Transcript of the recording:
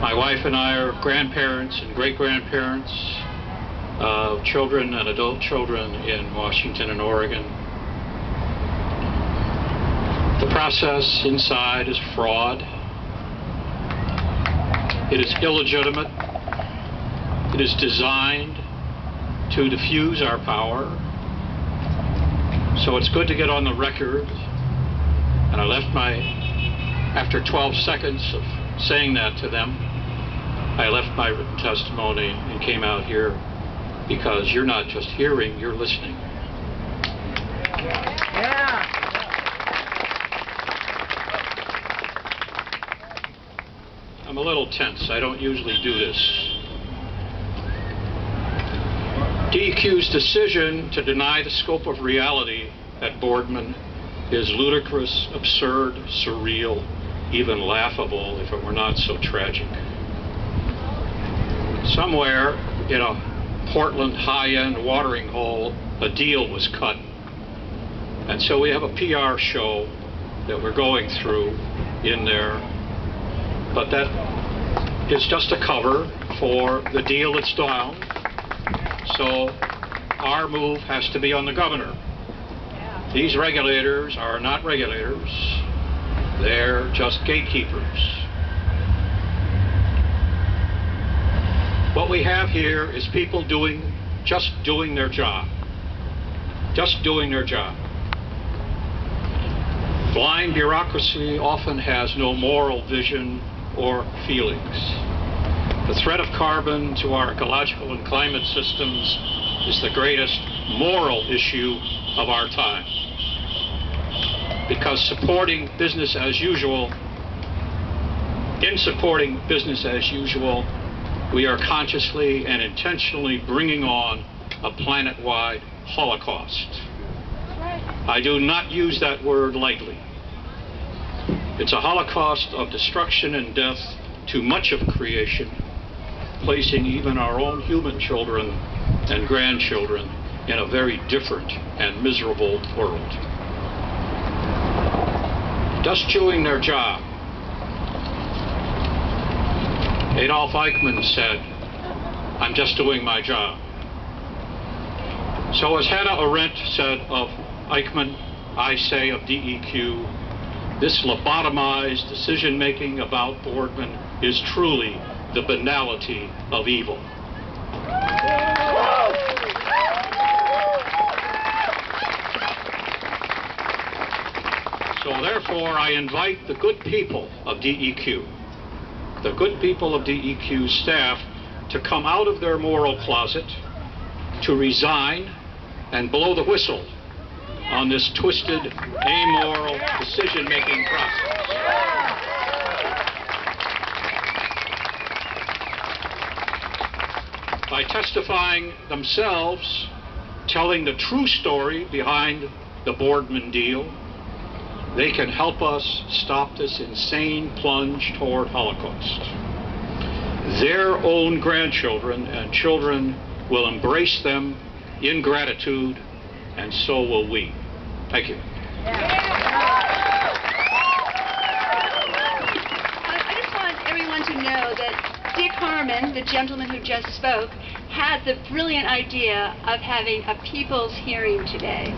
My wife and I are grandparents and great-grandparents of children and adult children in Washington and Oregon. The process inside is fraud. It is illegitimate. It is designed to diffuse our power. So it's good to get on the record. And I left after 12 seconds of saying that to them, I left my written testimony and came out here because you're not just hearing, you're listening. Yeah. I'm a little tense. I don't usually do this. DEQ's decision to deny the scope of reality at Boardman is ludicrous, absurd, surreal, even laughable if it were not so tragic. Somewhere in a Portland high-end watering hole, a deal was cut. And so we have a PR show that we're going through in there. But that is just a cover for the deal that's down. So our move has to be on the governor. These regulators are not regulators. They're just gatekeepers. What we have here is people just doing their job. Just doing their job. Blind bureaucracy often has no moral vision or feelings. The threat of carbon to our ecological and climate systems is the greatest moral issue of our time. Because in supporting business as usual, we are consciously and intentionally bringing on a planet-wide Holocaust. I do not use that word lightly. It's a Holocaust of destruction and death to much of creation, placing even our own human children and grandchildren in a very different and miserable world. Just doing their job. Adolf Eichmann said, "I'm just doing my job." So as Hannah Arendt said of Eichmann, I say of DEQ, this lobotomized decision-making about Boardman is truly the banality of evil. So therefore, I invite the good people of DEQ, the good people of DEQ staff, to come out of their moral closet, to resign and blow the whistle on this twisted, amoral decision-making process. By testifying themselves, telling the true story behind the Boardman deal, they can help us stop this insane plunge toward Holocaust. Their own grandchildren and children will embrace them in gratitude, and so will we. Thank you. I just want everyone to know that Dick Harmon, the gentleman who just spoke, had the brilliant idea of having a people's hearing today.